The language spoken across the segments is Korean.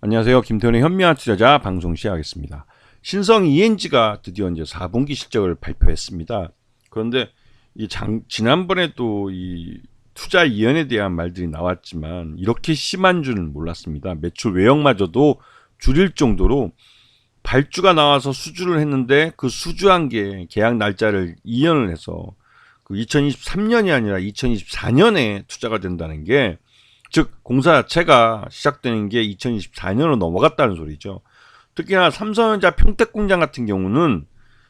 안녕하세요. 김태훈의 현명한 투자자 방송 시작하겠습니다. 신성 ENG가 드디어 이제 4분기 실적을 발표했습니다. 그런데 지난번에도 이 투자 이연에 대한 말들이 나왔지만 이렇게 심한 줄은 몰랐습니다. 매출 외형마저도 줄일 정도로 발주가 나와서 수주를 했는데 그 수주한 게 계약 날짜를 이연을 해서 그 2023년이 아니라 2024년에 투자가 된다는 게, 즉 공사 자체가 시작되는 게 2024년으로 넘어갔다는 소리죠. 특히나 삼성전자 평택공장 같은 경우는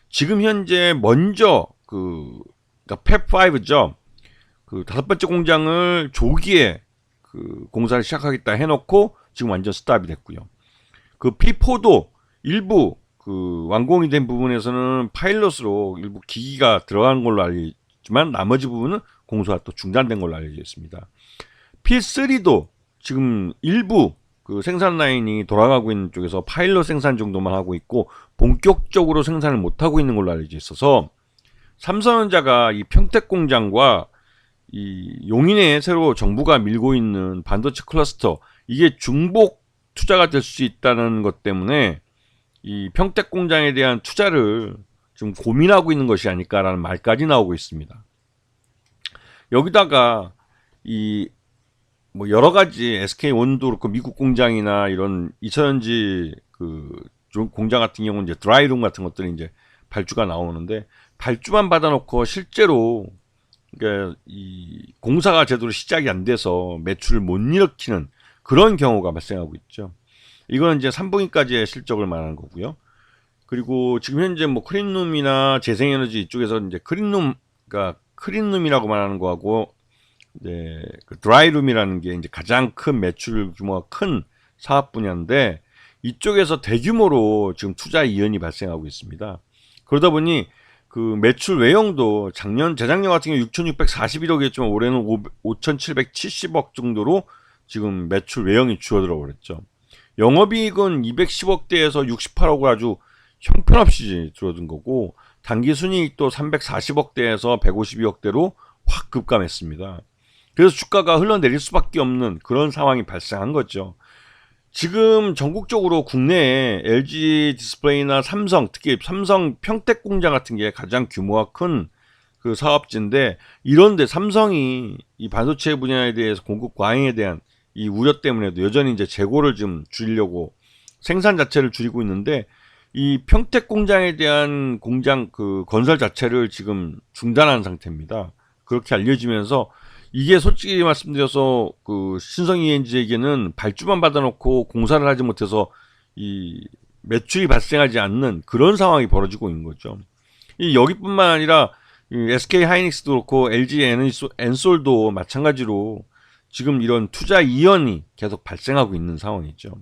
지금 현재 먼저 그러니까 펩5죠. 그 5번째 공장을 조기에 그 공사를 시작하겠다 해놓고 지금 완전 스탑이 됐고요. 그 P4도 일부 그 완공이 된 부분에서는 파일럿으로 일부 기기가 들어간 걸로 알려졌지만 나머지 부분은 공사가 또 중단된 걸로 알려져 있습니다. P3도 지금 일부 그 생산 라인이 돌아가고 있는 쪽에서 파일럿 생산 정도만 하고 있고 본격적으로 생산을 못 하고 있는 걸로 알려져 있어서 삼성전자가 이 평택 공장과 이 용인에 새로 정부가 밀고 있는 반도체 클러스터, 이게 중복 투자가 될 수 있다는 것 때문에 이 평택 공장에 대한 투자를 좀 고민하고 있는 것이 아닐까라는 말까지 나오고 있습니다. 여기다가 이 뭐 여러 가지 SK 원도 그렇고 미국 공장이나 이런 2차전지 그 공장 같은 경우는 이제 드라이룸 같은 것들이 이제 발주가 나오는데, 발주만 받아놓고 실제로 그러니까 이 공사가 제대로 시작이 안 돼서 매출을 못 일으키는 그런 경우가 발생하고 있죠. 이거는 이제 3분기까지의 실적을 말하는 거고요. 그리고 지금 현재 뭐 클린룸이나 재생에너지 이쪽에서 이제 클린룸, 그러니까 클린룸이라고 말하는 거하고 이제 그 드라이룸이라는 게 이제 가장 큰 매출 규모가 큰 사업 분야인데, 이쪽에서 대규모로 지금 투자 이연이 발생하고 있습니다. 그러다 보니 그 매출 외형도 재작년 같은 경우 6,641억이었지만 올해는 5,770억 정도로 지금 매출 외형이 줄어들어 버렸죠. 영업이익은 210억대에서 68억을 아주 형편없이 줄어든 거고, 당기순이익도 340억대에서 152억대로 확 급감했습니다. 그래서 주가가 흘러내릴 수밖에 없는 그런 상황이 발생한 거죠. 지금 전국적으로 국내에 LG 디스플레이나 삼성, 특히 삼성 평택 공장 같은 게 가장 규모가 큰 그 사업지인데, 이런데 삼성이 이 반도체 분야에 대해서 공급 과잉에 대한 이 우려 때문에도 여전히 이제 재고를 좀 줄이려고 생산 자체를 줄이고 있는데, 이 평택 공장에 대한 공장 그 건설 자체를 지금 중단한 상태입니다. 그렇게 알려지면서 이게 솔직히 말씀드려서 그 신성 ENG에게는 발주만 받아놓고 공사를 하지 못해서 이 매출이 발생하지 않는 그런 상황이 벌어지고 있는 거죠. 이 여기뿐만 아니라 이 SK 하이닉스도 그렇고 LG 엔솔도 마찬가지로 지금 이런 투자 이연이 계속 발생하고 있는 상황이죠.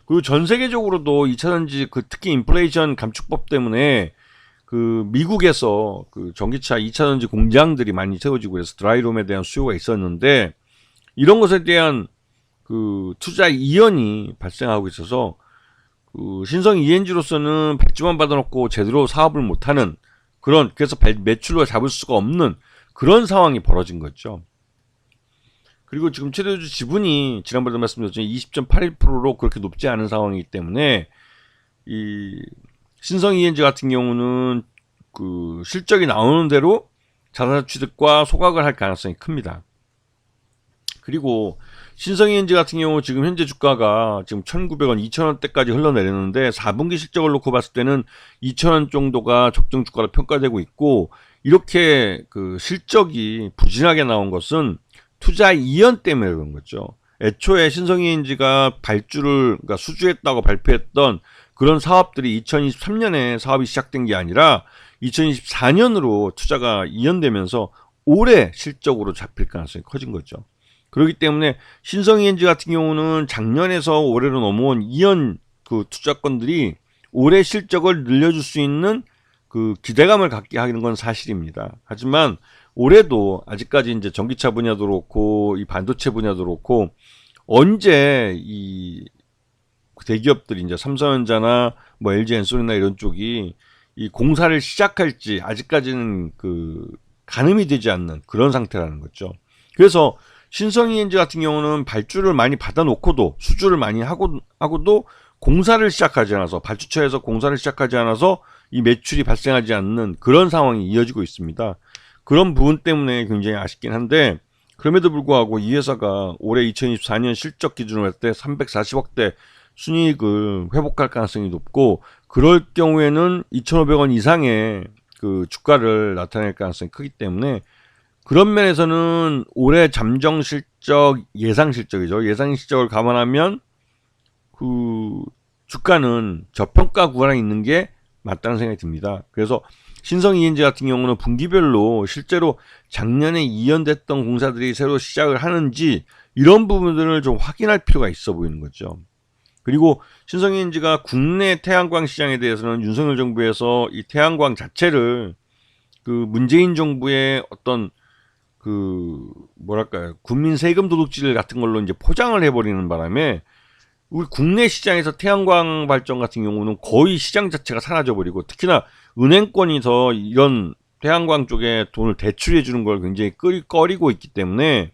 그리고 전 세계적으로도 2차전지 그 특히 인플레이션 감축법 때문에 그 미국에서 그 전기차 2차전지 공장들이 많이 세워지고 해서 드라이룸에 대한 수요가 있었는데, 이런 것에 대한 그 투자 이연이 발생하고 있어서 그 신성 ENG로서는 발주만 받아놓고 제대로 사업을 못하는 그런, 그래서 매출로 잡을 수가 없는 그런 상황이 벌어진 거죠. 그리고 지금 최대주 지분이 지난번에도 말씀드렸지만 20.81%로 그렇게 높지 않은 상황이기 때문에 이 신성 ENG 같은 경우는 그 실적이 나오는 대로 자사 취득과 소각을 할 가능성이 큽니다. 그리고 신성 ENG 같은 경우 지금 현재 주가가 지금 1,900원, 2,000원대까지 흘러내렸는데 4분기 실적을 놓고 봤을 때는 2,000원 정도가 적정 주가로 평가되고 있고, 이렇게 그 실적이 부진하게 나온 것은 투자 이연 때문에 그런 거죠. 애초에 신성 ENG가 그러니까 수주했다고 발표했던 그런 사업들이 2023년에 사업이 시작된 게 아니라 2024년으로 투자가 이연되면서 올해 실적으로 잡힐 가능성이 커진 거죠. 그렇기 때문에 신성 ENG 같은 경우는 작년에서 올해로 넘어온 이연 그 투자권들이 올해 실적을 늘려줄 수 있는 그 기대감을 갖게 하는 건 사실입니다. 하지만 올해도 아직까지 이제 전기차 분야도 그렇고 이 반도체 분야도 그렇고 언제 이 대기업들이 이제 삼성전자나 뭐 LG 엔솔이나 이런 쪽이 이 공사를 시작할지 아직까지는 그 가늠이 되지 않는 그런 상태라는 거죠. 그래서 신성이엔지 같은 경우는 발주를 많이 받아놓고도 수주를 많이 하고도 공사를 시작하지 않아서 발주처에서 공사를 시작하지 않아서 이 매출이 발생하지 않는 그런 상황이 이어지고 있습니다. 그런 부분 때문에 굉장히 아쉽긴 한데 그럼에도 불구하고 이 회사가 올해 2024년 실적 기준으로 할 때 340억대 순이익을 회복할 가능성이 높고 그럴 경우에는 2,500원 이상의 그 주가를 나타낼 가능성이 크기 때문에 그런 면에서는 올해 잠정 실적 예상 실적이죠. 예상 실적을 감안하면 그 주가는 저평가 구간에 있는 게 맞다는 생각이 듭니다. 그래서 신성이엔지 같은 경우는 분기별로 실제로 작년에 이연됐던 공사들이 새로 시작을 하는지 이런 부분들을 좀 확인할 필요가 있어 보이는 거죠. 그리고 신성이엔지가 국내 태양광 시장에 대해서는 윤석열 정부에서 이 태양광 자체를 그 문재인 정부의 어떤 그 뭐랄까요 국민 세금 도둑질 같은 걸로 이제 포장을 해버리는 바람에 우리 국내 시장에서 태양광 발전 같은 경우는 거의 시장 자체가 사라져버리고 특히나 은행권이 더 이런 태양광 쪽에 돈을 대출해 주는 걸 굉장히 꺼리고 있기 때문에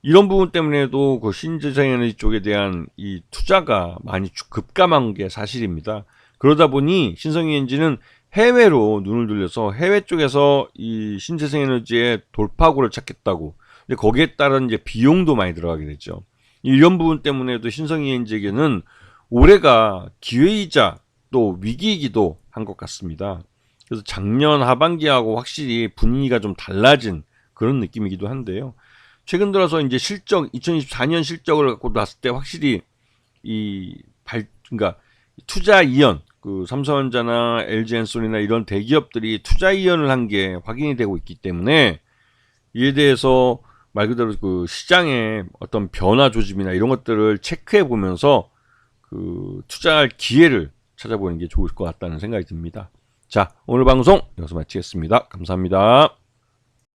이런 부분 때문에도 그 신재생에너지 쪽에 대한 이 투자가 많이 급감한 게 사실입니다. 그러다 보니 신성이엔지는 해외로 눈을 돌려서 해외 쪽에서 이 신재생에너지의 돌파구를 찾겠다고. 근데 거기에 따른 이제 비용도 많이 들어가게 되죠. 이런 부분 때문에도 신성이엔지에게는 올해가 기회이자 또 위기이기도 한 것 같습니다. 그래서 작년 하반기하고 확실히 분위기가 좀 달라진 그런 느낌이기도 한데요. 최근 들어서 이제 실적 2024년 실적을 갖고 봤을 때 확실히 그러니까 투자 이연 그 삼성전자나 LG엔솔이나 이런 대기업들이 투자 이연을 한 게 확인이 되고 있기 때문에 이에 대해서 말 그대로 그 시장의 어떤 변화 조짐이나 이런 것들을 체크해 보면서 그 투자할 기회를 찾아보는 게 좋을 것 같다는 생각이 듭니다. 자, 오늘 방송 여기서 마치겠습니다. 감사합니다.